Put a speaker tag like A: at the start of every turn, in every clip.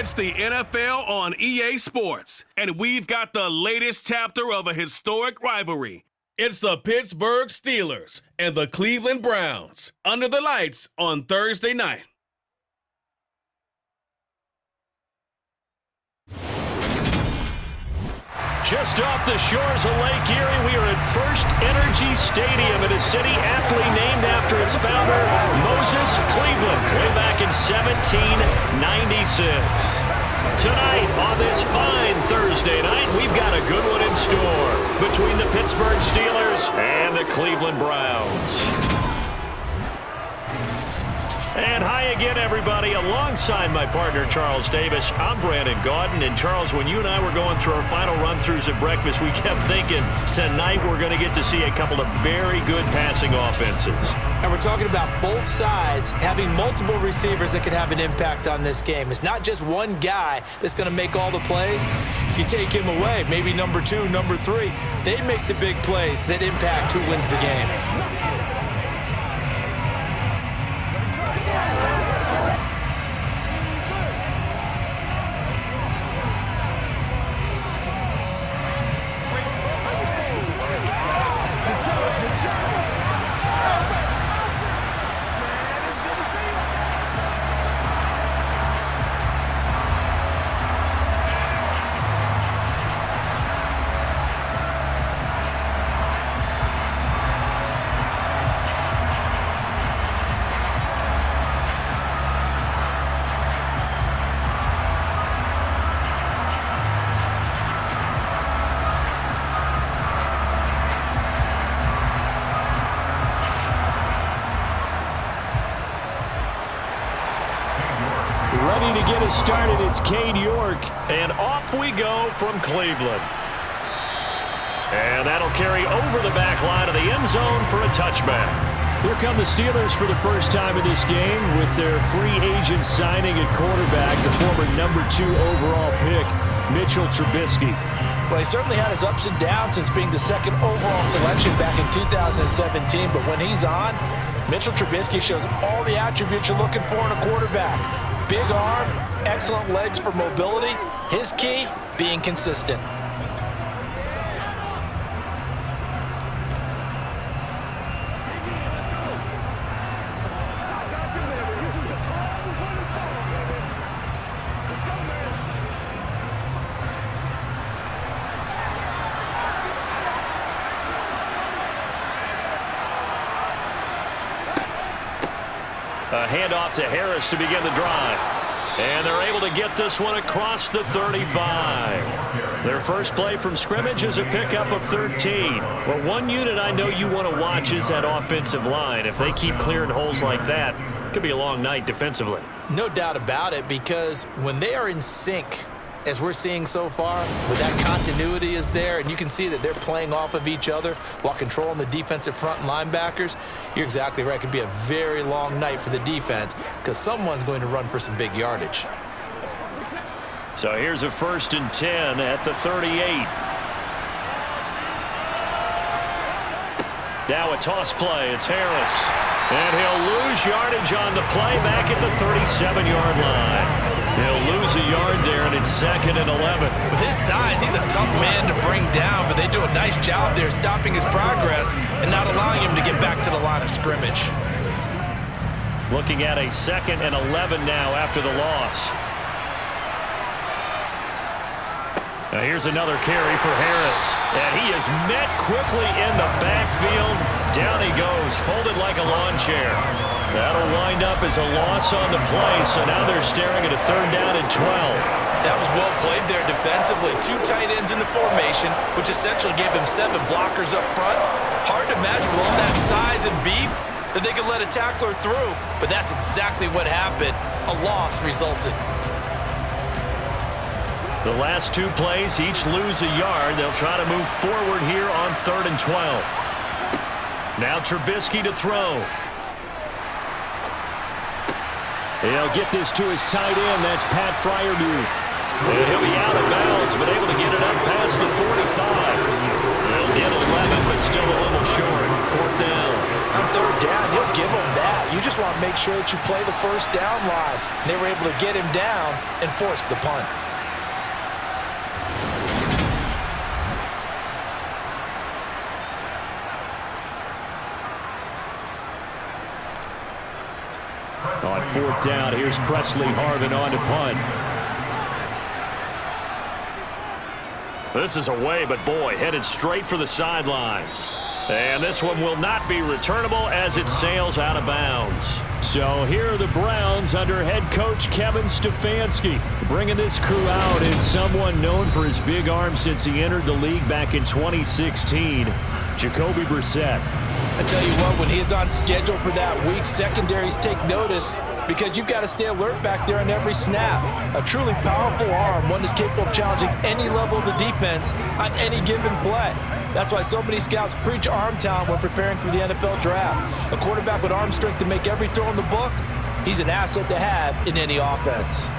A: It's the NFL on EA Sports, and we've got the latest chapter of a historic rivalry. It's the Pittsburgh Steelers and the Cleveland Browns under the lights on Thursday night.
B: Just off the shores of Lake Erie, we are at First Energy Stadium in a city aptly named after its founder, Moses Cleveland, way back in 1796. Tonight, on this fine Thursday night, we've got a good one in store between the Pittsburgh Steelers and the Cleveland Browns. And hi again, everybody. Alongside my partner, Charles Davis, I'm Brandon Gaudin. And Charles, when you and I were going through our final run-throughs at breakfast, we kept thinking tonight we're going to get to see a couple of very good passing offenses.
C: And we're talking about both sides having multiple receivers that could have an impact on this game. It's not just one guy that's going to make all the plays. If you take him away, maybe number 2, number 3, they make the big plays that impact who wins the game.
B: Ready to get us started, it's Cade York, and off we go from Cleveland. And that'll carry over the back line of the end zone for a touchback. Here come the Steelers for the first time in this game with their free agent signing at quarterback, the former number 2 overall pick, Mitchell Trubisky.
C: Well, he certainly had his ups and downs since being the 2nd overall selection back in 2017, but when he's on, Mitchell Trubisky shows all the attributes you're looking for in a quarterback. Big arm, excellent legs for mobility. His key, being consistent.
B: A handoff to Harris to begin the drive. And they're able to get this one across the 35. Their first play from scrimmage is a pickup of 13. Well, one unit I know you want to watch is that offensive line. If they keep clearing holes like that, it could be a long night defensively.
C: No doubt about it, because when they are in sync, as we're seeing so far, where that continuity is there, and you can see that they're playing off of each other while controlling the defensive front and linebackers, you're exactly right. It could be a very long night for the defense because someone's going to run for some big yardage.
B: So here's a 1st and 10 at the 38. Now a toss play. It's Harris. And he'll lose yardage on the play back at the 37-yard line. He'll lose a yard there, and it's 2nd and 11.
C: With his size, he's a tough man to bring down, but they do a nice job there stopping his progress and not allowing him to get back to the line of scrimmage.
B: Looking at a 2nd and 11 now after the loss. Now here's another carry for Harris. And he is met quickly in the backfield. Down he goes, folded like a lawn chair. That'll wind up as a loss on the play, so now they're staring at a 3rd down and 12.
C: That was well played there defensively. 2 tight ends in the formation, which essentially gave them 7 blockers up front. Hard to imagine with all that size and beef that they could let a tackler through, but that's exactly what happened. A loss resulted.
B: The last 2 plays, each lose a yard. They'll try to move forward here on 3rd and 12. Now Trubisky to throw. He'll get this to his tight end. That's Pat Freiermuth. And he'll be out of bounds, but able to get it up past the 45. They'll get 11, but still a little short. 4th down.
C: On 3rd down, you'll give them that. You just want to make make sure that you play the first down line. And they were able to get him down and force the punt.
B: On fourth down, here's Presley Harvin on to punt. This is away, but boy, headed straight for the sidelines. And this one will not be returnable as it sails out of bounds. So here are the Browns under head coach Kevin Stefanski. Bringing this crew out is someone known for his big arm since he entered the league back in 2016, Jacoby Brissett.
C: I tell you what, when he's on schedule for that week, secondaries take notice because you've got to stay alert back there on every snap. A truly powerful arm, one that's capable of challenging any level of the defense on any given play. That's why so many scouts preach arm talent when preparing for the NFL draft. A quarterback with arm strength to make every throw in the book, he's an asset to have in any offense.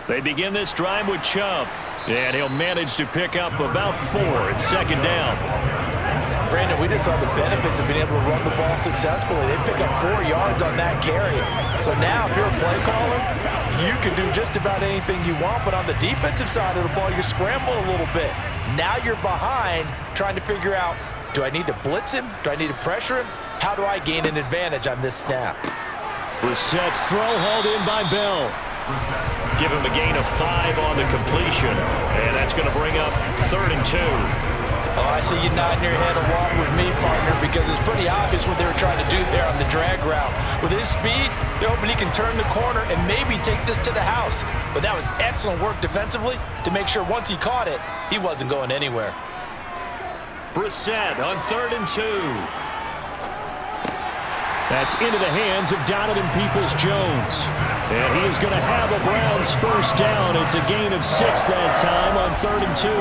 B: They begin this drive with Chubb, and he'll manage to pick up about 4 at second down.
C: Brandon, we just saw the benefits of being able to run the ball successfully. They pick up 4 yards on that carry. So now, if you're a play caller, you can do just about anything you want, but on the defensive side of the ball, you're scrambling a little bit. Now you're behind, trying to figure out, do I need to blitz him? Do I need to pressure him? How do I gain an advantage on this snap?
B: Brissett's throw hauled in by Bell. Give him a gain of 5 on the completion, and that's going to bring up 3rd and 2.
C: Oh, I see you nodding your head along with me, partner, because it's pretty obvious what they were trying to do there on the drag route. With his speed, they're hoping he can turn the corner and maybe take this to the house. But that was excellent work defensively to make sure once he caught it, he wasn't going anywhere.
B: Brissett on 3rd and 2. That's into the hands of Donovan Peoples-Jones. And he is going to have a Browns first down. It's a gain of 6 that time on 3rd and 2.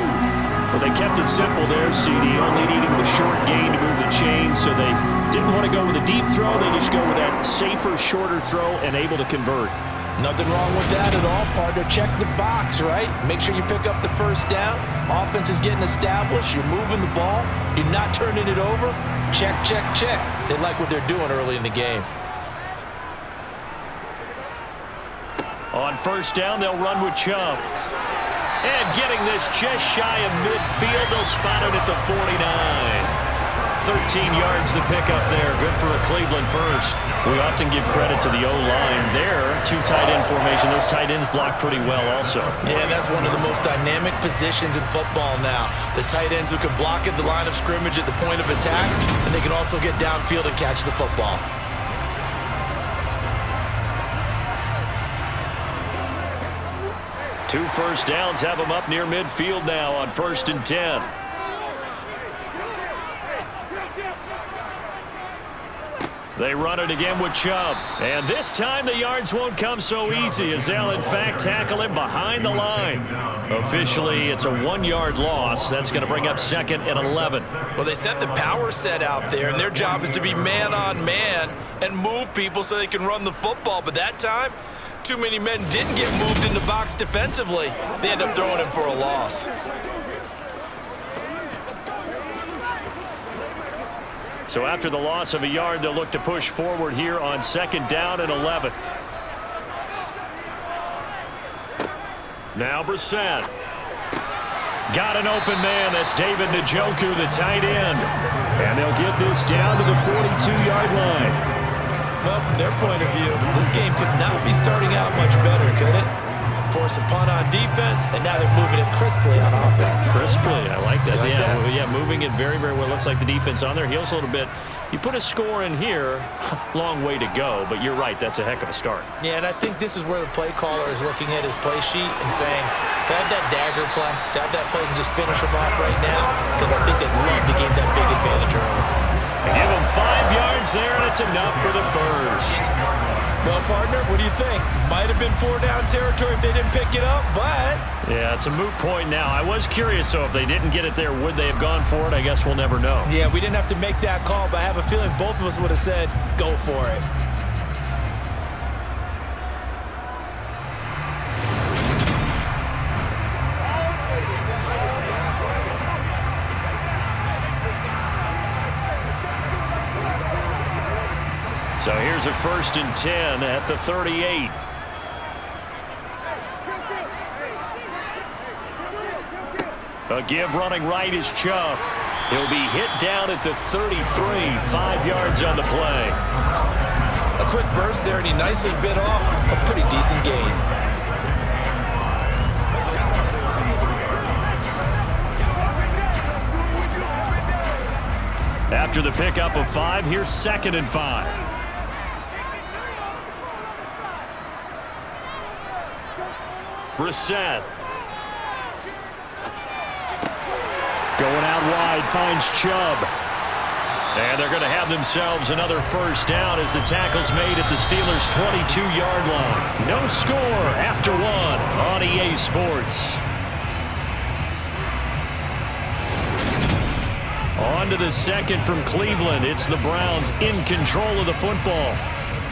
B: Well, they kept it simple there, CD, only needing the short gain to move the chain, so they didn't want to go with a deep throw. They just go with that safer, shorter throw and able to convert.
C: Nothing wrong with that at all, partner. Check the box, right? Make sure you pick up the first down. Offense is getting established. You're moving the ball. You're not turning it over. Check, check, check. They like what they're doing early in the game.
B: On first down, they'll run with Chubb. And getting this just shy of midfield, they'll spot it at the 49. 13 yards to pick up there. Good for a Cleveland first. We often give credit to the O-line there. 2 tight end formation. Those tight ends block pretty well also.
C: Yeah, that's one of the most dynamic positions in football now. The tight ends who can block at the line of scrimmage at the point of attack, and they can also get downfield and catch the football.
B: Two first downs have them up near midfield now on 1st and 10. They run it again with Chubb. And this time the yards won't come so easy as they'll in fact tackle him behind the line. Officially, it's a 1-yard loss. That's going to bring up 2nd and 11.
C: Well, they sent the power set out there, and their job is to be man-on-man and move people so they can run the football. But that time, too many men didn't get moved in the box defensively. They end up throwing him for a loss.
B: So after the loss of a yard, they'll look to push forward here on 2nd down and 11. Now Brissett. Got an open man. That's David Njoku, the tight end. And they'll get this down to the 42-yard line.
C: Well, from their point of view, this game could not be starting out much better, could it? Force a punt on defense, and now they're moving it crisply on offense.
B: Crisply, I like that.
C: Like
B: yeah,
C: that?
B: Yeah, moving it very, very well. Looks like the defense on their heels a little bit. You put a score in here, long way to go, but you're right, that's a heck of a start.
C: Yeah, and I think this is where the play caller is looking at his play sheet and saying, to have that dagger play, to have that play and just finish him off right now, because I think they'd love to gain that big advantage early.
B: Give him 5 yards there, and it's enough for the first.
C: Well, partner, what do you think? Might have been 4-down territory if they didn't pick it up, but...
B: Yeah, it's a moot point now. I was curious, so if they didn't get it there, would they have gone for it? I guess we'll never know.
C: Yeah, we didn't have to make that call, but I have a feeling both of us would have said, go for it.
B: So here's a 1st and 10 at the 38. A give running right is Chubb. He'll be hit down at the 33, 5 yards on the play.
C: A quick burst there, and he nicely bit off a pretty decent gain.
B: After the pickup of 5, here's 2nd and 5. Brissett. Going out wide, finds Chubb. And they're going to have themselves another 1st down as the tackle's made at the Steelers' 22-yard line. No score after 1 on EA Sports. On to the 2nd from Cleveland. It's the Browns in control of the football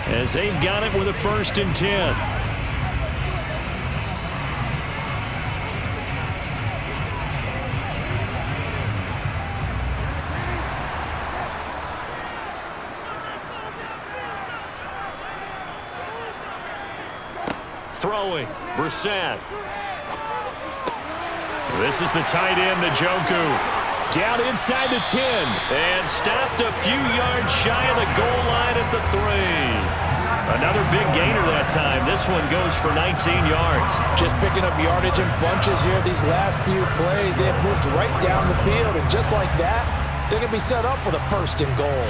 B: as they've got it with a 1st and 10. Throwing, Brissett. This is the tight end, Njoku. Down inside the 10 and stopped a few yards shy of the goal line at the 3. Another big gainer that time. This one goes for 19 yards.
C: Just picking up yardage in bunches here these last few plays. They have moved right down the field, and just like that, they're going to be set up with a 1st and goal.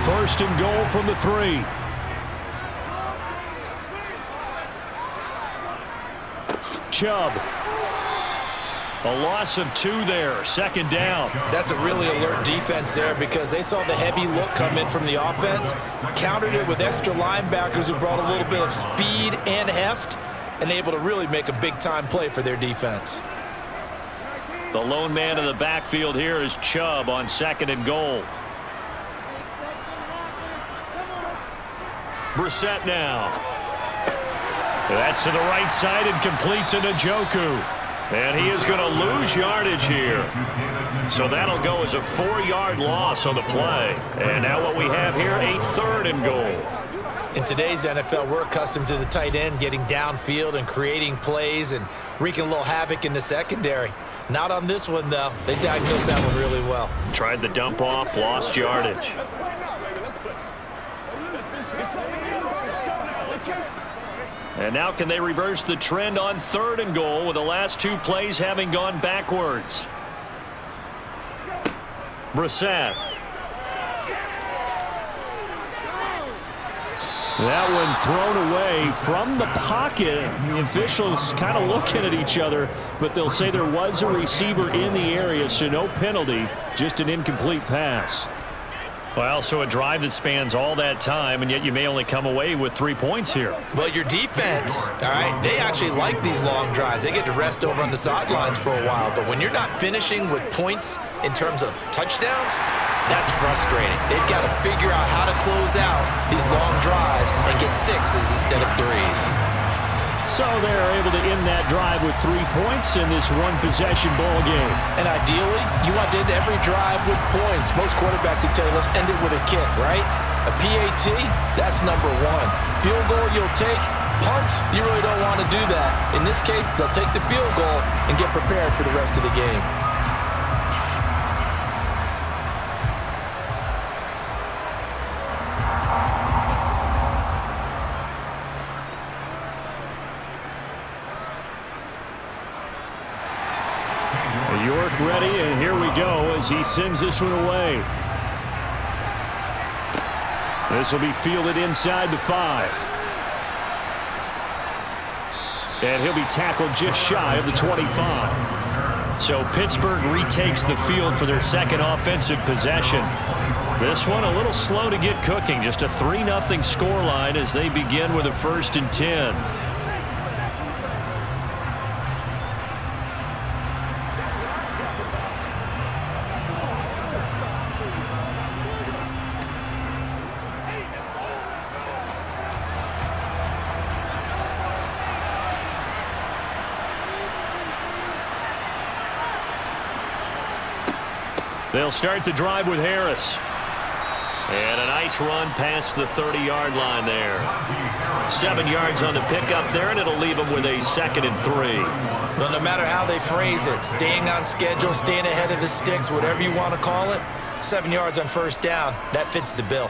B: First and goal from the 3. Chubb. A loss of 2 there. 2nd down.
C: That's a really alert defense there because they saw the heavy look come in from the offense, countered it with extra linebackers who brought a little bit of speed and heft, and able to really make a big-time play for their defense.
B: The lone man in the backfield here is Chubb on 2nd and goal. Brissett now. That's to the right side and complete to Njoku. And he is going to lose yardage here. So that'll go as a 4-yard loss on the play. And now what we have here, a 3rd and goal.
C: In today's NFL, we're accustomed to the tight end getting downfield and creating plays and wreaking a little havoc in the secondary. Not on this one, though. They diagnosed that one really well.
B: Tried the dump off, lost yardage. And now can they reverse the trend on 3rd and goal with the last 2 plays having gone backwards? Brissett. That one thrown away from the pocket. The officials kind of looking at each other, but they'll say there was a receiver in the area, so no penalty, just an incomplete pass. Well, so a drive that spans all that time, and yet you may only come away with 3 points here.
C: Well, your defense, all right, they actually like these long drives. They get to rest over on the sidelines for a while, but when you're not finishing with points in terms of touchdowns, that's frustrating. They've got to figure out how to close out these long drives and get 6s instead of 3s.
B: So they're able to end that drive with 3 points in this one-possession ball game.
C: And ideally, you want to end every drive with points. Most quarterbacks would tell you, let's end it with a kick, right? A PAT, that's number 1. Field goal you'll take. Punts, you really don't want to do that. In this case, they'll take the field goal and get prepared for the rest of the game.
B: York ready, and here we go as he sends this one away. This will be fielded inside the 5. And he'll be tackled just shy of the 25. So Pittsburgh retakes the field for their 2nd offensive possession. This one a little slow to get cooking. Just a 3-0 scoreline as they begin with a 1st and 10. They'll start the drive with Harris. And a nice run past the 30-yard line there. 7 yards on the pickup there, and it'll leave them with a 2nd and 3.
C: Well, no matter how they phrase it, staying on schedule, staying ahead of the sticks, whatever you want to call it, 7 yards on first down, that fits the bill.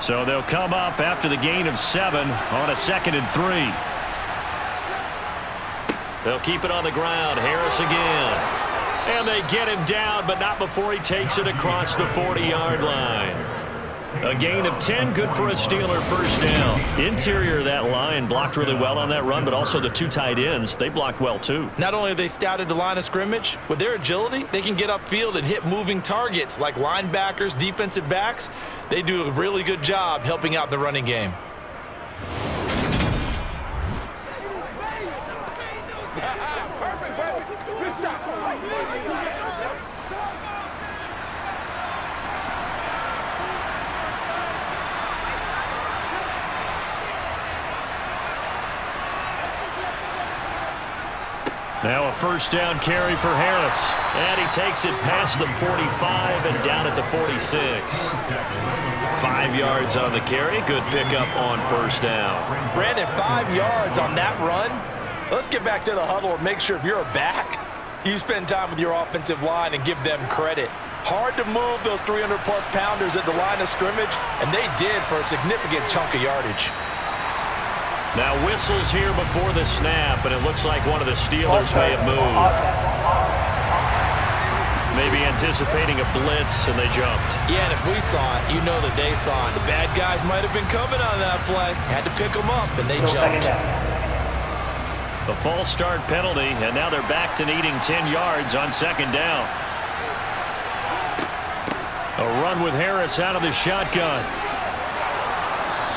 B: So they'll come up after the gain of 7 on a 2nd and 3. They'll keep it on the ground. Harris again. And they get him down, but not before he takes it across the 40-yard line. A gain of 10, good for a Steeler first down. Interior of that line blocked really well on that run, but also the 2 tight ends, they blocked well too.
C: Not only have they scouted the line of scrimmage, with their agility, they can get upfield and hit moving targets like linebackers, defensive backs. They do a really good job helping out the running game.
B: Now a first down carry for Harris. And he takes it past the 45 and down at the 46. 5 yards on the carry. Good pickup on first down.
C: Brandon, 5 yards on that run. Let's get back to the huddle and make sure if you're a back, you spend time with your offensive line and give them credit. Hard to move those 300-plus pounders at the line of scrimmage, and they did for a significant chunk of yardage.
B: Now whistles here before the snap, and it looks like one of the Steelers may have moved. Maybe anticipating a blitz, and they jumped.
C: Yeah, and if we saw it, you know that they saw it. The bad guys might have been coming on that play. Had to pick them up, and they jumped.
B: The false start penalty, and now they're back to needing 10 yards on 2nd down. A run with Harris out of the shotgun.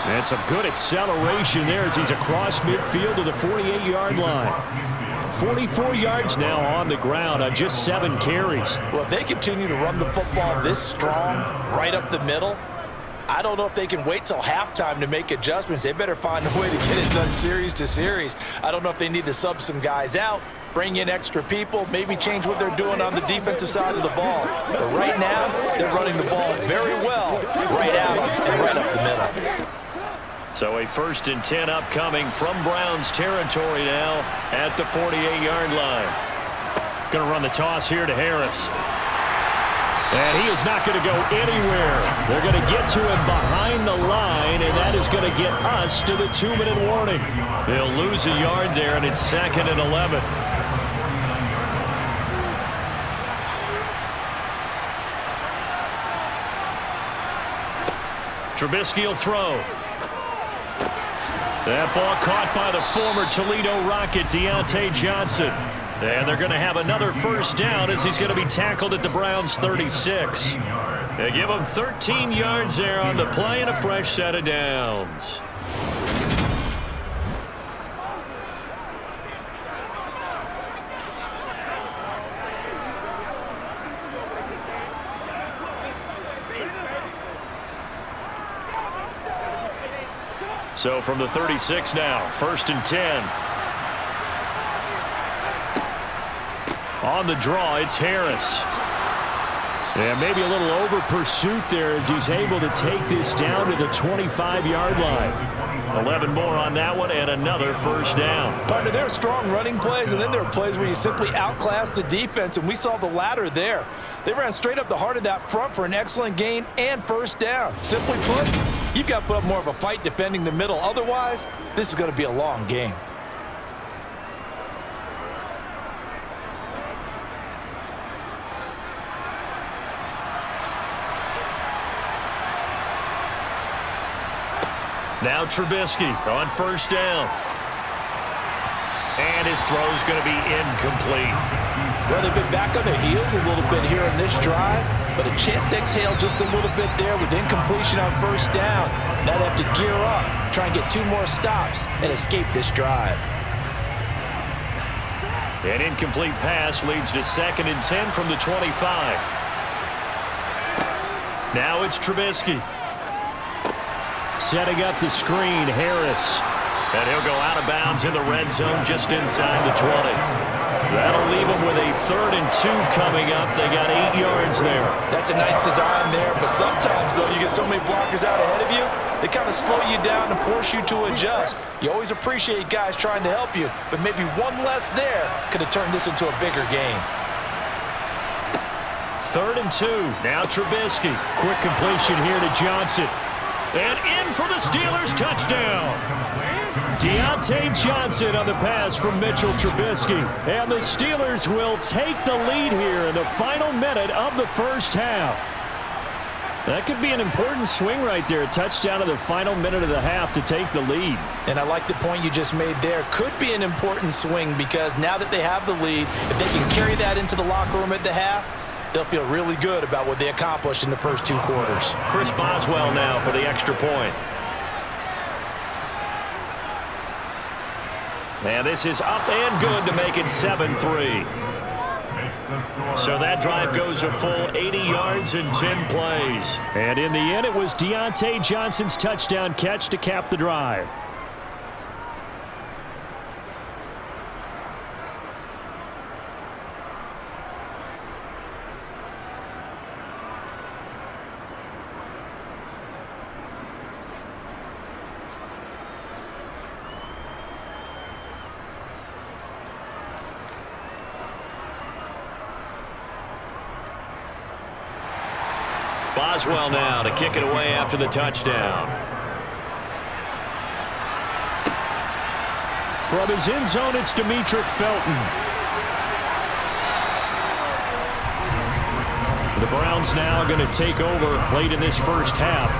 B: And some good acceleration there as he's across midfield to the 48-yard line. 44 yards now on the ground on just 7 carries.
C: Well, if they continue to run the football this strong, right up the middle, I don't know if they can wait till halftime to make adjustments. They better find a way to get it done series to series. I don't know if they need to sub some guys out, bring in extra people, maybe change what they're doing on the defensive side of the ball. But right now, they're running the ball very well, right out and right up the middle.
B: So a 1st and 10 upcoming from Browns territory now at the 48-yard line. Going to run the toss here to Harris. And he is not going to go anywhere. They're going to get to him behind the line, and that is going to get us to the 2-minute warning. They'll lose a yard there, and it's 2nd and 11. Trubisky will throw. That ball caught by the former Toledo Rocket, Deontay Johnson. And they're going to have another first down as he's going to be tackled at the Browns' 36. They give him 13 yards there on the play and a fresh set of downs. So from the 36 now, 1st and 10. On the draw, it's Harris. And maybe a little over pursuit there as he's able to take this down to the 25-yard line. 11 more on that one and another first down.
C: Partner, there are strong running plays, and then there are plays where you simply outclass the defense, and we saw the latter there. They ran straight up the heart of that front for an excellent gain and first down. Simply put, you've got to put up more of a fight defending the middle. Otherwise, this is going to be a long game.
B: Now Trubisky on first down. And his throw's going to be incomplete.
C: Well, they've been back on their heels a little bit here in this drive, but a chance to exhale just a little bit there with incompletion on first down. Now they have to gear up, try and get 2 more stops, and escape this drive.
B: An incomplete pass leads to 2nd and 10 from the 25. Now it's Trubisky. Setting up the screen, Harris. And he'll go out of bounds in the red zone just inside the 20. That'll leave them with a 3rd and 2 coming up. They got 8 yards there.
C: That's a nice design there, but sometimes, though, you get so many blockers out ahead of you, they kind of slow you down and force you to adjust. You always appreciate guys trying to help you, but maybe one less there could have turned this into a bigger game.
B: 3rd and 2. Now Trubisky. Quick completion here to Johnson. And in for the Steelers, touchdown. Deontay Johnson on the pass from Mitchell Trubisky. And the Steelers will take the lead here in the final minute of the first half. That could be an important swing right there. A touchdown in the final minute of the half to take the lead.
C: And I like the point you just made there. Could be an important swing because now that they have the lead, if they can carry that into the locker room at the half, they'll feel really good about what they accomplished in the first 2 quarters.
B: Chris Boswell now for the extra point. And this is up and good to make it 7-3. So that drive goes a full 80 yards and 10 plays. And in the end, it was Deontay Johnson's touchdown catch to cap the drive. Boswell now to kick it away after the touchdown. From his end zone, it's Demetric Felton. The Browns now going to take over late in this first half.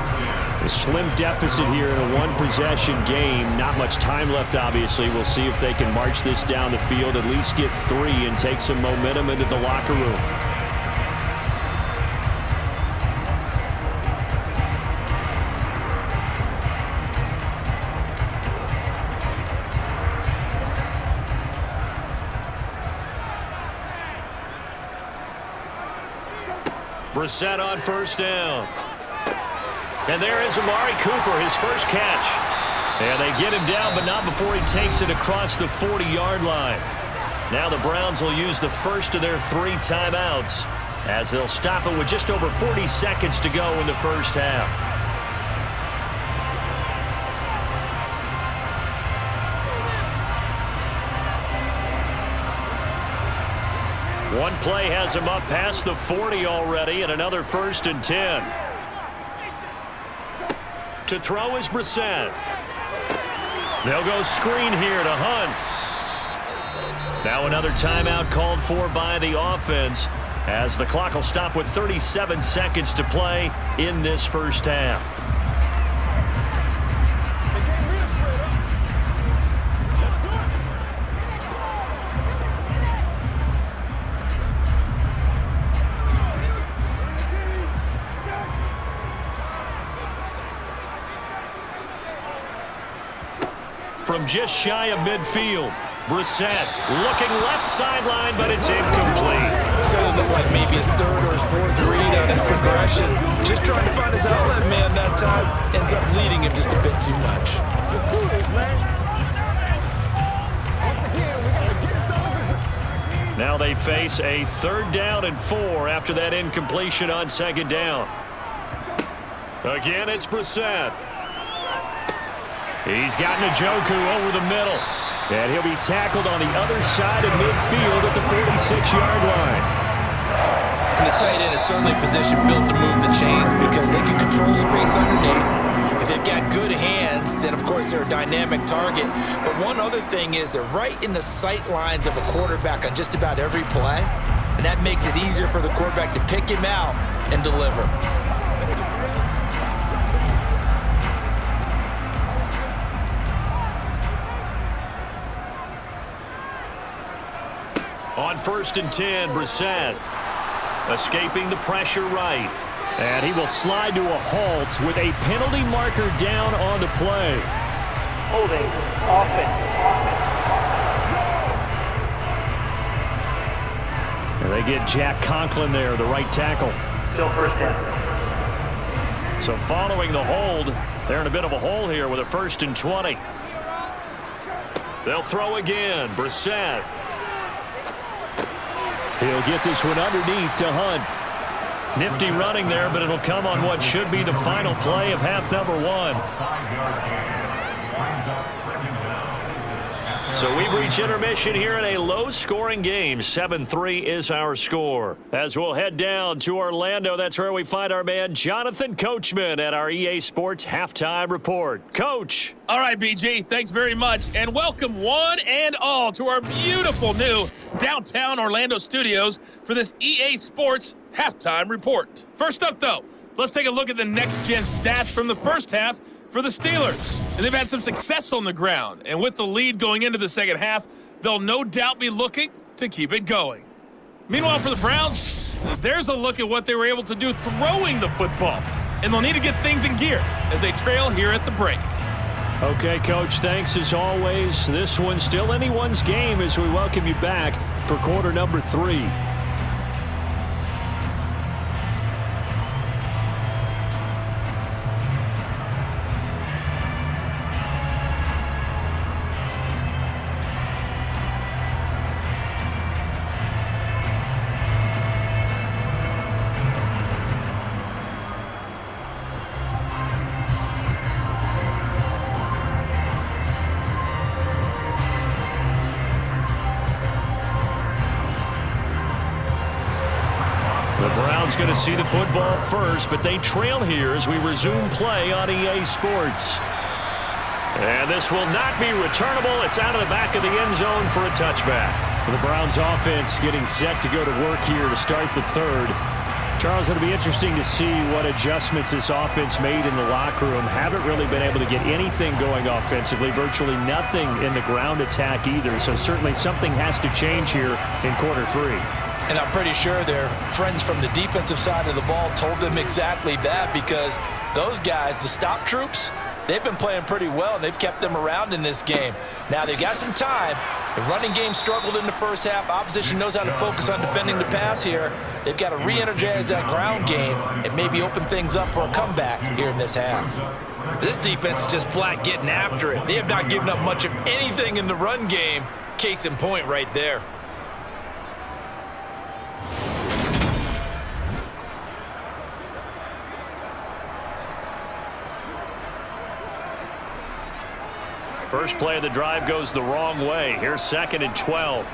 B: A slim deficit here in a 1-possession game. Not much time left, obviously. We'll see if they can march this down the field, at least get 3 and take some momentum into the locker room. Brissett on first down. And there is Amari Cooper, his first catch. And they get him down, but not before he takes it across the 40-yard line. Now the Browns will use the first of their 3 timeouts as they'll stop it with just over 40 seconds to go in the first half. One play has him up past the 40 already, and another 1st and 10. To throw is Brissett. They'll go screen here to Hunt. Now another timeout called for by the offense as the clock will stop with 37 seconds to play in this first half. From just shy of midfield, Brissett looking left sideline, but it's incomplete.
C: So it looked like maybe his 3rd or his 4th read on his progression. Just trying to find his outlet man that time. Ends up leading him just a bit too much.
D: Let's do this, man. Once again, we got to get it done.
B: Now they face a 3rd down and 4 after that incompletion on 2nd down. Again, it's Brissett. He's got Njoku over the middle. And he'll be tackled on the other side of midfield at the 46-yard line.
C: And the tight end is certainly a position built to move the chains because they can control space underneath. If they've got good hands, then of course they're a dynamic target. But one other thing is they're right in the sight lines of a quarterback on just about every play. And that makes it easier for the quarterback to pick him out and deliver.
B: On 1st and 10, Brissett escaping the pressure right. And he will slide to a halt with a penalty marker down on the play.
E: Holding, offense.
B: And they get Jack Conklin there, the right tackle.
E: Still 1st down.
B: So following the hold, they're in a bit of a hole here with a 1st and 20. They'll throw again, Brissett. He'll get this one underneath to Hunt. Nifty running there, but it'll come on what should be the final play of half number 1. So we've reached intermission here in a low-scoring game. 7-3 is our score. As we'll head down to Orlando, that's where we find our man Jonathan Coachman at our EA Sports Halftime Report. Coach.
F: All right, BG, thanks very much. And welcome one and all to our beautiful new downtown Orlando studios for this EA Sports Halftime Report. First up, though, let's take a look at the next-gen stats from the first half for the Steelers. And they've had some success on the ground. And with the lead going into the second half, they'll no doubt be looking to keep it going. Meanwhile, for the Browns, there's a look at what they were able to do throwing the football. And they'll need to get things in gear as they trail here at the break.
B: Okay, Coach, thanks as always. This one's still anyone's game as we welcome you back for quarter number 3. Going to see the football first, but they trail here as we resume play on EA Sports. And this will not be returnable. It's out of the back of the end zone for a touchback. The Browns offense getting set to go to work here to start the third. Charles, it'll be interesting to see what adjustments this offense made in the locker room. Haven't really been able to get anything going offensively, virtually nothing in the ground attack either. So certainly something has to change here in quarter 3.
C: And I'm pretty sure their friends from the defensive side of the ball told them exactly that, because those guys, the stop troops, they've been playing pretty well, and they've kept them around in this game. Now, they've got some time. The running game struggled in the first half. Opposition knows how to focus on defending the pass here. They've got to re-energize that ground game and maybe open things up for a comeback here in this half.
G: This defense is just flat getting after it. They have not given up much of anything in the run game. Case in point right there.
B: First play of the drive goes the wrong way. Here's 2nd and 12.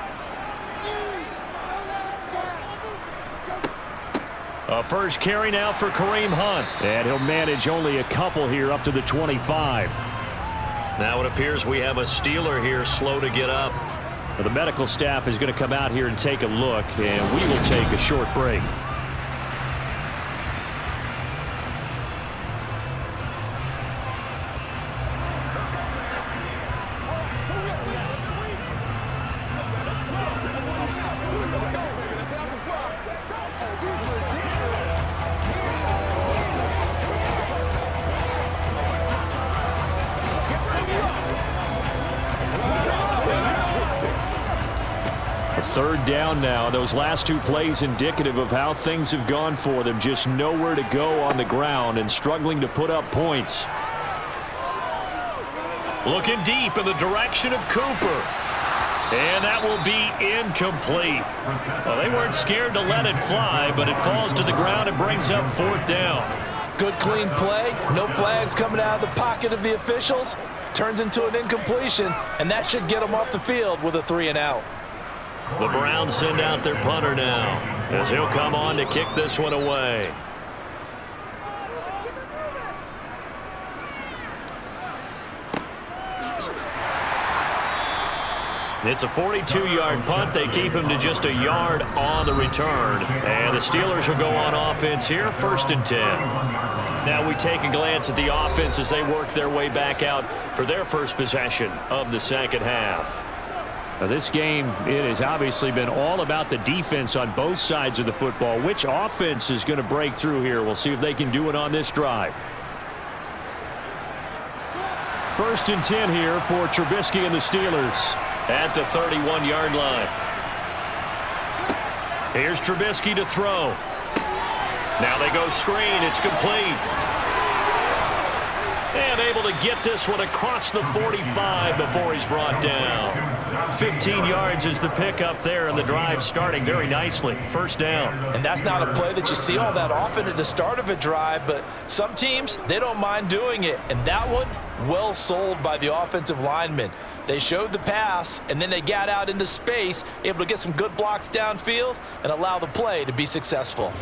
B: A first carry now for Kareem Hunt. And he'll manage only a couple here up to the 25. Now it appears we have a Steeler here slow to get up. Well, the medical staff is going to come out here and take a look, and we will take a short break. Third down now. Those last 2 plays indicative of how things have gone for them. Just nowhere to go on the ground and struggling to put up points. Looking deep in the direction of Cooper. And that will be incomplete. Well, they weren't scared to let it fly, but it falls to the ground and brings up 4th down.
C: Good, clean play. No flags coming out of the pocket of the officials. Turns into an incompletion, and that should get them off the field with a 3-and-out.
B: The Browns send out their punter now, as he'll come on to kick this one away. It's a 42-yard punt. They keep him to just a yard on the return. And the Steelers will go on offense here, 1st and 10. Now we take a glance at the offense as they work their way back out for their first possession of the second half. Now this game, it has obviously been all about the defense on both sides of the football. Which offense is going to break through here? We'll see if they can do it on this drive. 1st and 10 here for Trubisky and the Steelers at the 31-yard line. Here's Trubisky to throw. Now they go screen. It's complete. And able to get this one across the 45 before he's brought down. 15 yards is the pickup there, and the drive starting very nicely. First down.
C: And that's not a play that you see all that often at the start of a drive, but some teams, they don't mind doing it. And that one, well sold by the offensive lineman. They showed the pass, and then they got out into space, able to get some good blocks downfield and allow the play to be successful.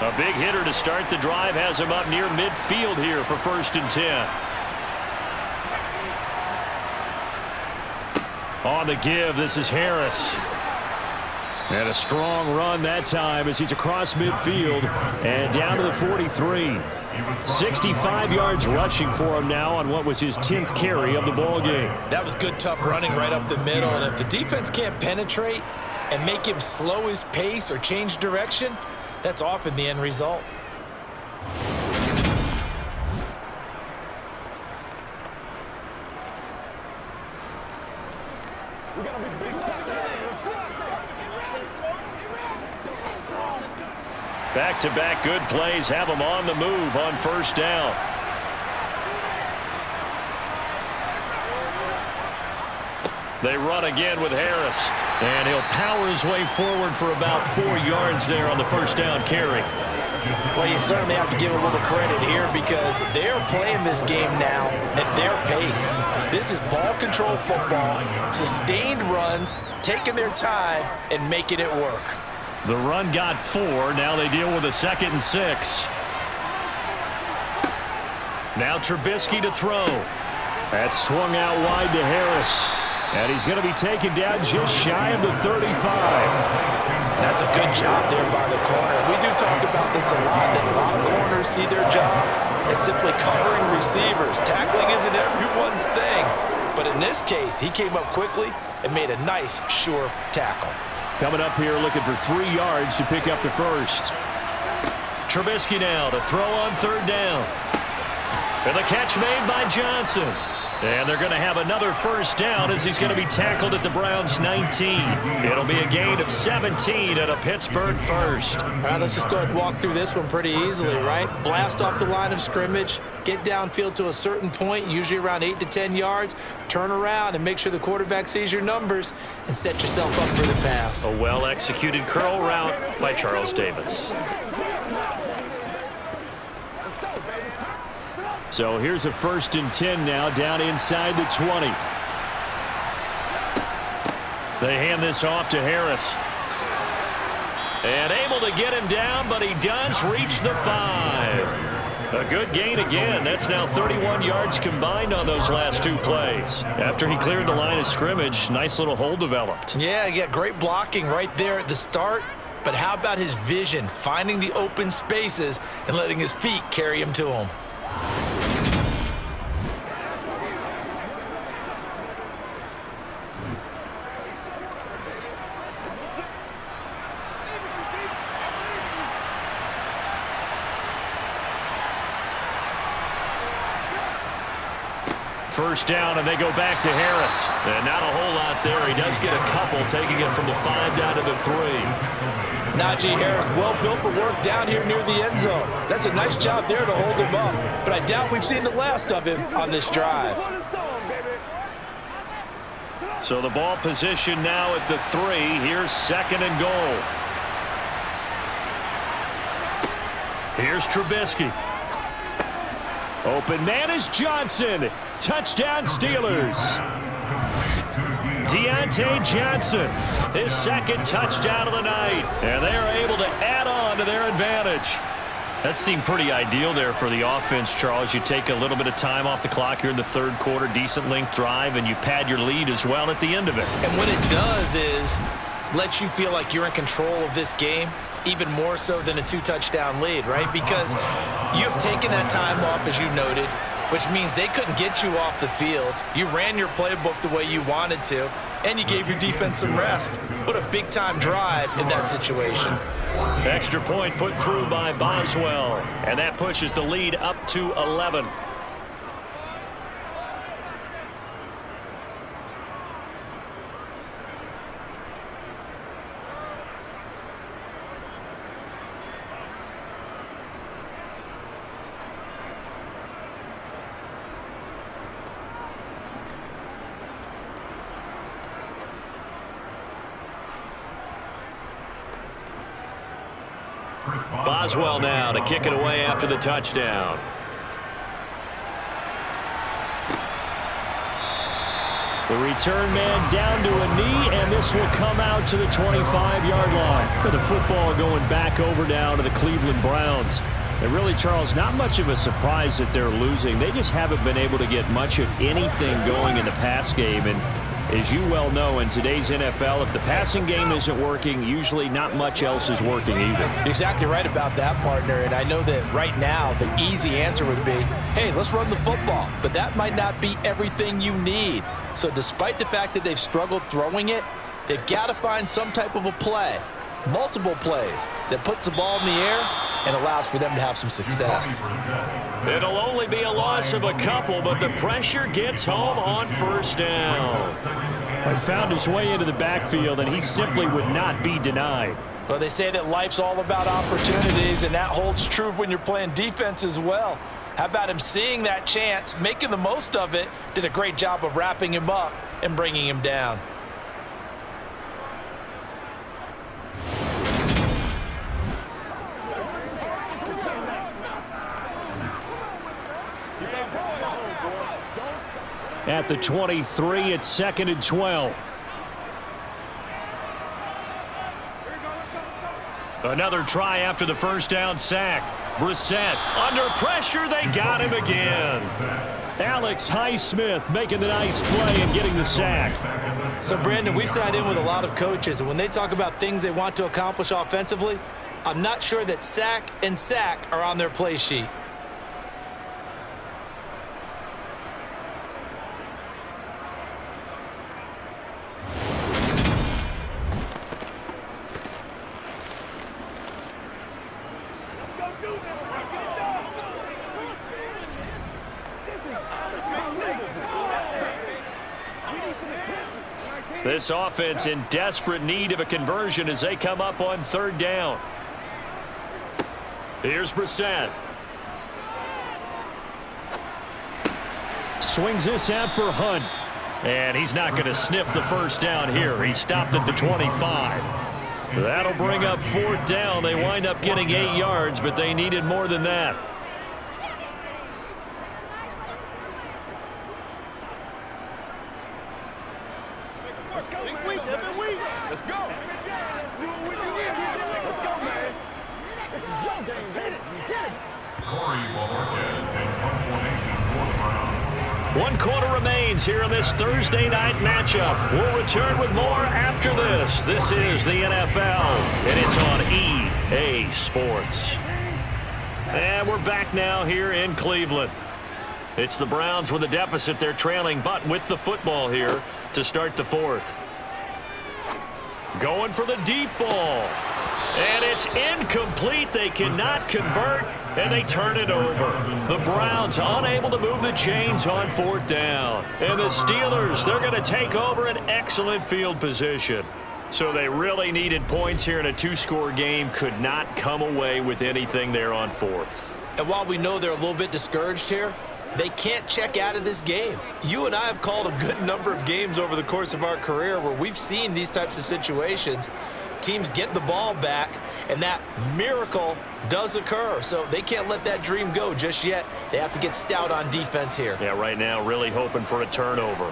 B: A big hitter to start the drive has him up near midfield here for 1st and 10. On the give, this is Harris. And a strong run that time as he's across midfield and down to the 43. 65 yards rushing for him now on what was his 10th carry of the ball game.
C: That was good, tough running right up the middle. And if the defense can't penetrate and make him slow his pace or change direction, that's often the end result.
B: Back-to-back good plays have him on the move on 1st down. They run again with Harris. And he'll power his way forward for about 4 yards there on the 1st down carry.
C: Well, you certainly have to give a little credit here because they're playing this game now at their pace. This is ball control football, sustained runs, taking their time and making it work.
B: The run got 4. Now they deal with a 2nd and 6. Now Trubisky to throw. That's swung out wide to Harris. And he's going to be taken down just shy of the 35.
C: That's a good job there by the corner. We do talk about this a lot, that a lot of corners see their job as simply covering receivers. Tackling isn't everyone's thing. But in this case, he came up quickly and made a nice, sure tackle.
B: Coming up here looking for 3 yards to pick up the first. Trubisky now to throw on 3rd down. And the catch made by Johnson. And they're going to have another 1st down as he's going to be tackled at the Browns' 19. It'll be a gain of 17 and a Pittsburgh first.
C: All right, let's just go ahead and walk through this one pretty easily, right? Blast off the line of scrimmage, get downfield to a certain point, usually around 8 to 10 yards, turn around and make sure the quarterback sees your numbers and set yourself up for the pass.
B: A well-executed curl route by Charles Davis. So here's a 1st and 10 now down inside the 20. They hand this off to Harris. And able to get him down, but he does reach the 5. A good gain again. That's now 31 yards combined on those last 2 plays. After he cleared the line of scrimmage, nice little hole developed.
C: Yeah, great blocking right there at the start. But how about his vision, finding the open spaces and letting his feet carry him to him?
B: First down, and they go back to Harris. And not a whole lot there. He does get a couple, taking it from the 5 down to the 3.
C: Najee Harris, well built for work down here near the end zone. That's a nice job there to hold him up. But I doubt we've seen the last of him on this drive.
B: So the ball position now at the 3. Here's 2nd and goal. Here's Trubisky. Open man is Johnson. Touchdown Steelers. Deontay Johnson, his 2nd touchdown of the night. And they are able to add on to their advantage. That seemed pretty ideal there for the offense, Charles. You take a little bit of time off the clock here in the 3rd quarter, decent length drive, and you pad your lead as well at the end of it.
C: And what it does is let you feel like you're in control of this game, even more so than a 2-touchdown lead, right? Because you have taken that time off, as you noted, which means they couldn't get you off the field. You ran your playbook the way you wanted to, and you gave your defense some rest. What a big-time drive in that situation.
B: Extra point put through by Boswell, and that pushes the lead up to 11. Boswell now to kick it away after the touchdown. The return man down to a knee, and this will come out to the 25-yard line. With the football going back over now to the Cleveland Browns. And really, Charles, not much of a surprise that they're losing. They just haven't been able to get much of anything going in the pass game. And as you well know, in today's NFL, if the passing game isn't working, usually not much else is working either.
C: You're exactly right about that, partner. And I know that right now the easy answer would be, hey, let's run the football. But that might not be everything you need. So despite the fact that they've struggled throwing it, they've got to find some type of a play, multiple plays, that puts the ball in the air and allows for them to have some success.
B: It'll only be a loss of a couple, but the pressure gets home on first down. He found his way into the backfield, and he simply would not be denied.
C: Well, they say that life's all about opportunities, and that holds true when you're playing defense as well. How about him seeing that chance, making the most of it, did a great job of wrapping him up and bringing him down.
B: At the 23, it's 2nd and 12. Another try after the first down sack. Brissett under pressure. They got him again. Alex Highsmith making the nice play and getting the sack.
C: So, Brandon, we sat in with a lot of coaches, and when they talk about things they want to accomplish offensively, I'm not sure that sack and sack are on their play sheet.
B: This offense in desperate need of a conversion as they come up on 3rd down. Here's Brissett. Swings this out for Hunt. And he's not going to sniff the first down here. He stopped at the 25. That'll bring up 4th down. They wind up getting 8 yards, but they needed more than that.
D: Let's go, man. Let's go. Let's do it when you're in. Let's go, man. This is your game. Hit it. Get it.
B: One quarter remains here in this Thursday night matchup. We'll return with more after this. This is the NFL, and it's on EA Sports. And we're back now here in Cleveland. It's the Browns with a deficit. They're trailing, but with the football here to start the 4th. Going for the deep ball. And it's incomplete. They cannot convert, and they turn it over. The Browns unable to move the chains on 4th down. And the Steelers, they're going to take over an excellent field position. So they really needed points here in a 2-score game. Could not come away with anything there on 4th.
C: And while we know they're a little bit discouraged here, they can't check out of this game. You and I have called a good number of games over the course of our career where we've seen these types of situations. Teams get the ball back, and that miracle does occur. So they can't let that dream go just yet. They have to get stout on defense here.
B: Yeah, right now really hoping for a turnover.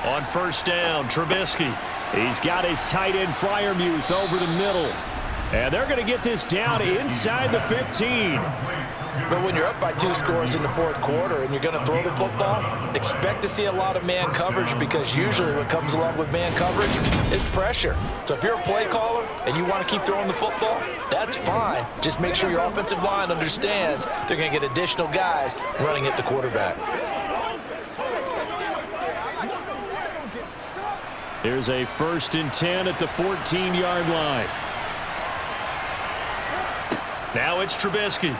B: On 1st down, Trubisky. He's got his tight end Freiermuth over the middle. And they're going to get this down inside the 15.
C: But when you're up by 2 scores in the 4th quarter and you're going to throw the football, expect to see a lot of man coverage, because usually what comes along with man coverage is pressure. So if you're a play caller and you want to keep throwing the football, that's fine. Just make sure your offensive line understands they're going to get additional guys running at the quarterback.
B: Here's a 1st and 10 at the 14-yard line. Now it's Trubisky.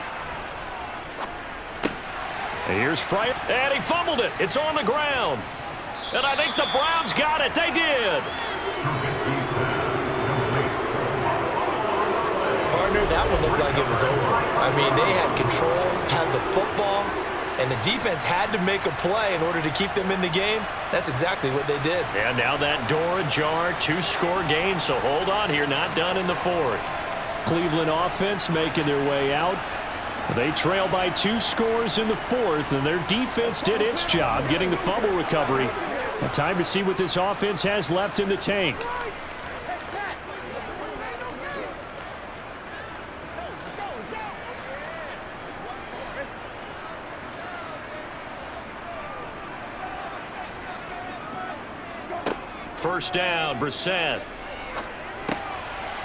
B: And here's Fryer, and he fumbled it. It's on the ground. And I think the Browns got it. They did.
C: Partner, that one looked like it was over. I mean, they had control, had the football, and the defense had to make a play in order to keep them in the game. That's exactly what they did.
B: And now that door ajar, 2-score game, so hold on here, not done in the fourth. Cleveland offense making their way out. They trail by 2 scores in the fourth, and their defense did its job getting the fumble recovery. Now time to see what this offense has left in the tank. First down, Brissett.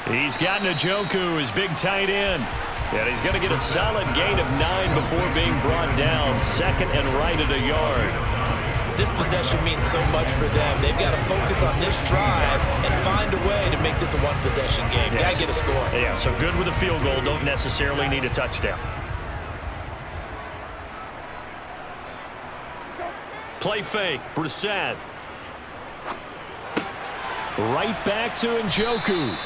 B: He's got Njoku, his big tight end. And he's going to get a solid gain of 9 before being brought down. Second and right at a yard.
C: This possession means so much for them. They've got to focus on this drive and find a way to make this a one-possession game. Got to get a score.
B: Yeah, so good with a field goal. Don't necessarily need a touchdown. Play fake, Brissett. Right back to Njoku.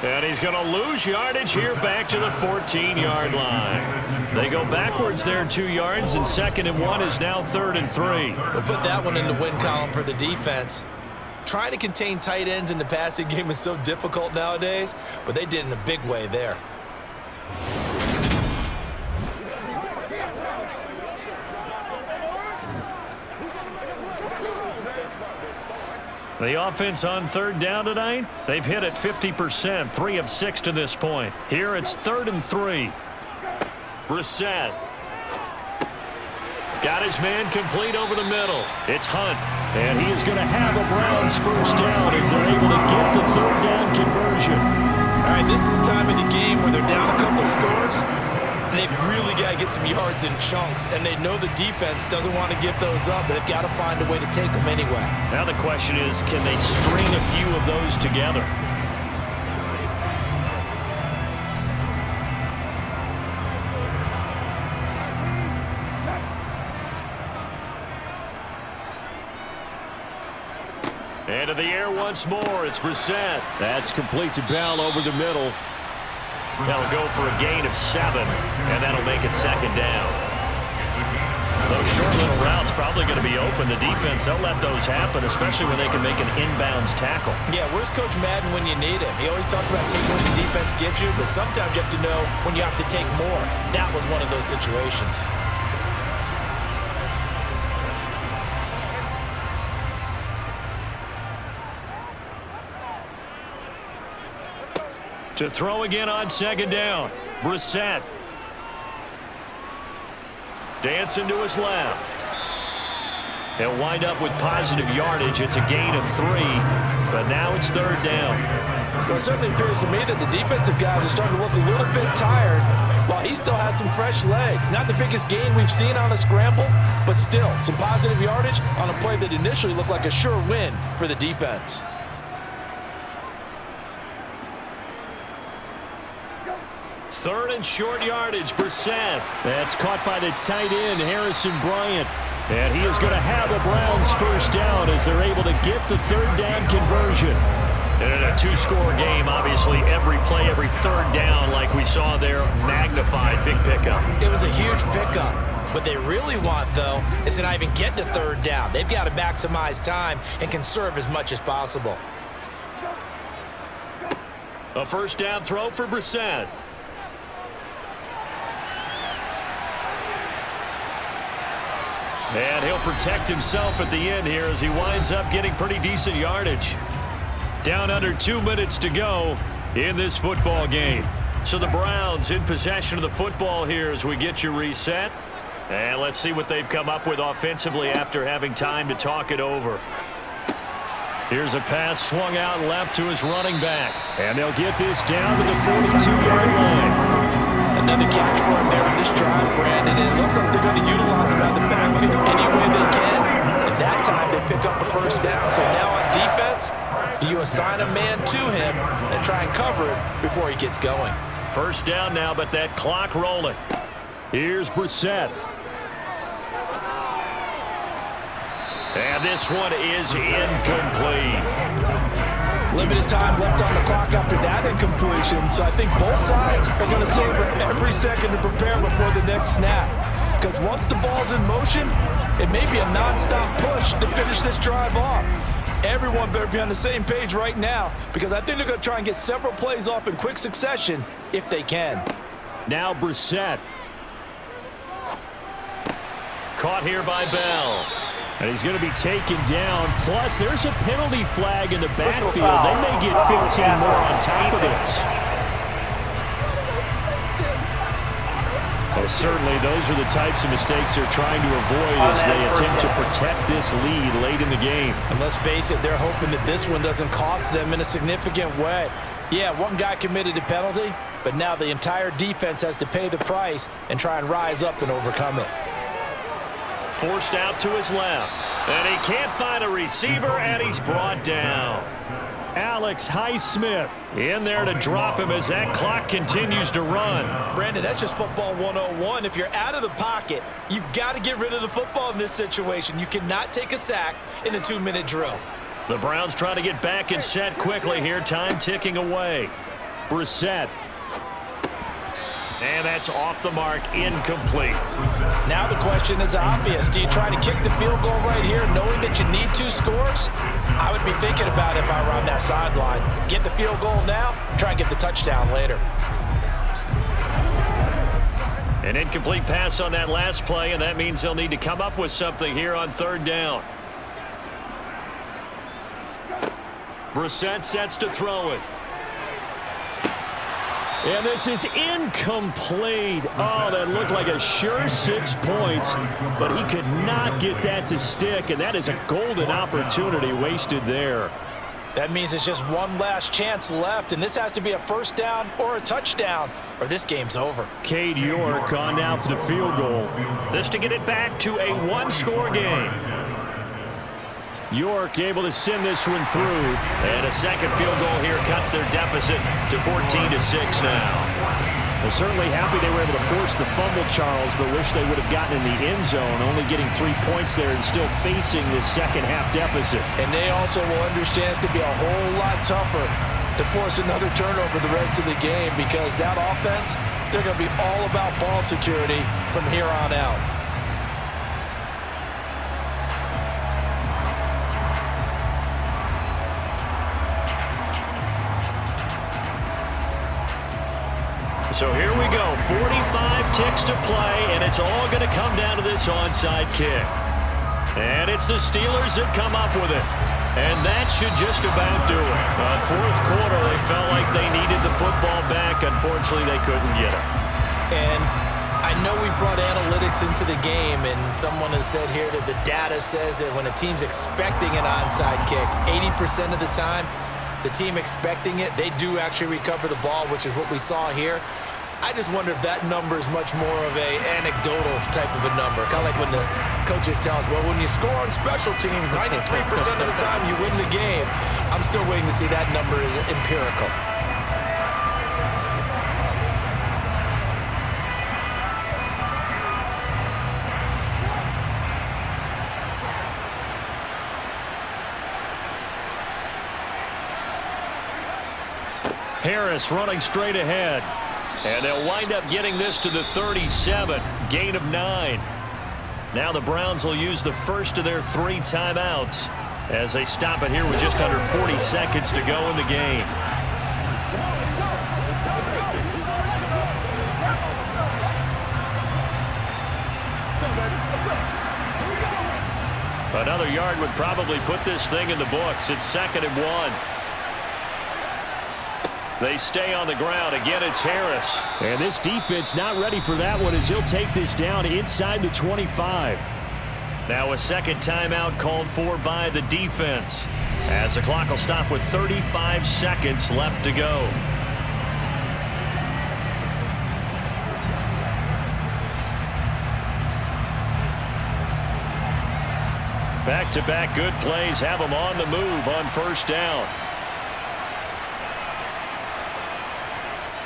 B: And he's going to lose yardage here back to the 14-yard line. They go backwards there 2 yards, and 2nd and 1 is now 3rd and 3.
C: We'll put that one in the win column for the defense. Trying to contain tight ends in the passing game is so difficult nowadays, but they did in a big way there.
B: The offense on 3rd down tonight, they've hit it 50%, 3 of 6 to this point. Here it's 3rd and 3. Brissett. Got his man complete over the middle. It's Hunt. And he is going to have a Browns first down as they're able to get the 3rd down conversion.
C: All right, this is the time of the game where they're down a couple scores, and they've really got to get some yards in chunks, and they know the defense doesn't want to give those up, but they've got to find a way to take them anyway.
B: Now the question is, can they string a few of those together? Into the air once more. It's Brissett. That's complete to Bell over the middle. That'll go for a gain of 7, and that'll make it 2nd down. Those short little routes probably going to be open. The defense, they'll let those happen, especially when they can make an inbounds tackle.
C: Yeah, where's Coach Madden when you need him? He always talks about taking what the defense gives you, but sometimes you have to know when you have to take more. That was one of those situations.
B: To throw again on 2nd down. Brissett. Dancing to his left. He'll wind up with positive yardage. It's a gain of 3, but now it's 3rd down.
C: Well, it certainly appears to me that the defensive guys are starting to look a little bit tired while he still has some fresh legs. Not the biggest gain we've seen on a scramble, but still some positive yardage on a play that initially looked like a sure win for the defense.
B: 3rd and short yardage, Brissett. That's caught by the tight end, Harrison Bryant. And he is going to have a Browns first down as they're able to get the 3rd down conversion. And in a 2-score game, obviously every play, every 3rd down, like we saw there, magnified, big pickup.
C: It was a huge pickup. What they really want, though, is to not even get to 3rd down. They've got to maximize time and conserve as much as possible.
B: A first down throw for Brissett. And he'll protect himself at the end here as he winds up getting pretty decent yardage. Down under 2 minutes to go in this football game. So the Browns in possession of the football here as we get you reset. And let's see what they've come up with offensively after having time to talk it over. Here's a pass swung out left to his running back. And they'll get this down to the 42-yard line.
C: Another catch for him there in this drive, Brandon, and it looks like they're going to utilize him out of the backfield any way they can. And that time they pick up a first down. So now on defense, do you assign a man to him and try and cover it before he gets going?
B: First down now, but that clock rolling. Here's Brissett. And this one is incomplete.
C: Limited time left on the clock after that incompletion, so I think both sides are going to savor every second to prepare before the next snap. because once the ball's in motion, it may be a nonstop push to finish this drive off. Everyone better be on the same page right now because I think they're going to try and get several plays off in quick succession if they can.
B: Now Brissett. Caught here by Bell. And he's going to be taken down. Plus, there's a penalty flag in the backfield. They may get 15 more on top of this. Well, certainly those are the types of mistakes they're trying to avoid as they attempt to protect this lead late in the game.
C: And let's face it, they're hoping that this one doesn't cost them in a significant way. Yeah, one guy committed a penalty, but now the entire defense has to pay the price and try and rise up and overcome it.
B: Forced out to his left. And he can't find a receiver, and he's brought down. Alex Highsmith in there to drop him as that clock continues to run.
C: Brandon, that's just football 101. If you're out of the pocket, you've got to get rid of the football in this situation. You cannot take a sack in a 2-minute drill.
B: The Browns trying to get back and set quickly here. Time ticking away. Brissett. And that's off the mark, incomplete.
C: Now the question is obvious. Do you try to kick the field goal right here knowing that you need 2 scores? I would be thinking about it if I were on that sideline. Get the field goal now, try and get the touchdown later.
B: An incomplete pass on that last play, and that means they'll need to come up with something here on 3rd down. Brissett sets to throw it. And this is incomplete. Oh, that looked like a sure 6 points, but he could not get that to stick, and that is a golden opportunity wasted there.
C: That means it's just one last chance left, and this has to be a 1st down or a touchdown, or this game's over.
B: Cade York on now for the field goal. This to get it back to a 1-score game. York able to send this one through. And a second field goal here cuts their deficit to 14-6 now. Well, certainly happy they were able to force the fumble, Charles, but wish they would have gotten in the end zone, only getting 3 points there and still facing this second-half deficit.
C: And they also will understand it's going to be a whole lot tougher to force another turnover the rest of the game because that offense, they're going to be all about ball security from here on out.
B: So here we go, 45 ticks to play, and it's all going to come down to this onside kick. And it's the Steelers that come up with it. And that should just about do it. 4th quarter, they felt like they needed the football back. Unfortunately, they couldn't get it.
C: And I know we brought analytics into the game, and someone has said here that the data says that when a team's expecting an onside kick, 80% of the time, the team expecting it, they do actually recover the ball, which is what we saw here. I just wonder if that number is much more of a anecdotal type of a number. Kind of like when the coaches tell us, well, when you score on special teams, 93% of the time you win the game. I'm still waiting to see that number is empirical.
B: Harris running straight ahead. And they'll wind up getting this to the 37, gain of 9. Now the Browns will use the first of their 3 timeouts as they stop it here with just under 40 seconds to go in the game. Another yard would probably put this thing in the books. It's 2nd and 1. They stay on the ground. Again, it's Harris. And this defense not ready for that one as he'll take this down inside the 25. Now a second timeout called for by the defense as the clock will stop with 35 seconds left to go. Back-to-back good plays have them on the move on 1st down.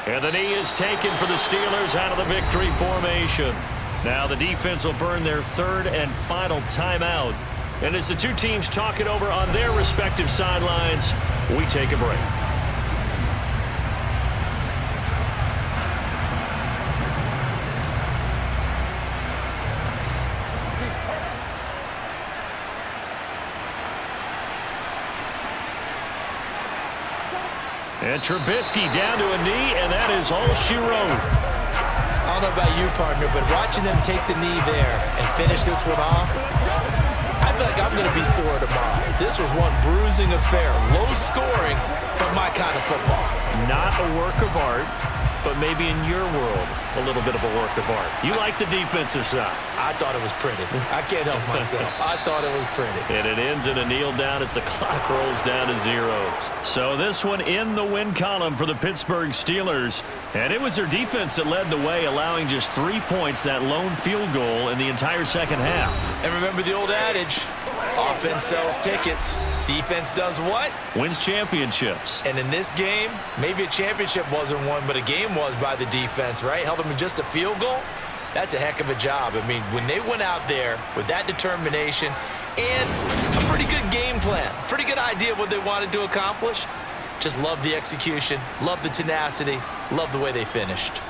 B: And the knee is taken for the Steelers out of the victory formation. Now the defense will burn their 3rd and final timeout. And as the 2 teams talk it over on their respective sidelines, we take a break. And Trubisky down to a knee, and that is all she wrote.
C: I don't know about you, partner, but watching them take the knee there and finish this one off, I feel like I'm going to be sore tomorrow. This was one bruising affair. Low scoring, but my kind of football.
B: Not a work of art, but maybe in your world, a little bit of a work of art. You like the defensive side.
C: I thought it was pretty. I can't help myself. I thought it was pretty.
B: And it ends in a kneel down as the clock rolls down to zeros. So this one in the win column for the Pittsburgh Steelers. And it was their defense that led the way, allowing just 3 points, that lone field goal in the entire second half.
C: And remember the old adage, offense sells tickets. Defense does what?
B: Wins championships.
C: And in this game, maybe a championship wasn't won, but a game was by the defense, right? Held them in just a field goal. That's a heck of a job. I mean, when they went out there with that determination and a pretty good game plan, pretty good idea what they wanted to accomplish, just love the execution, love the tenacity, love the way they finished.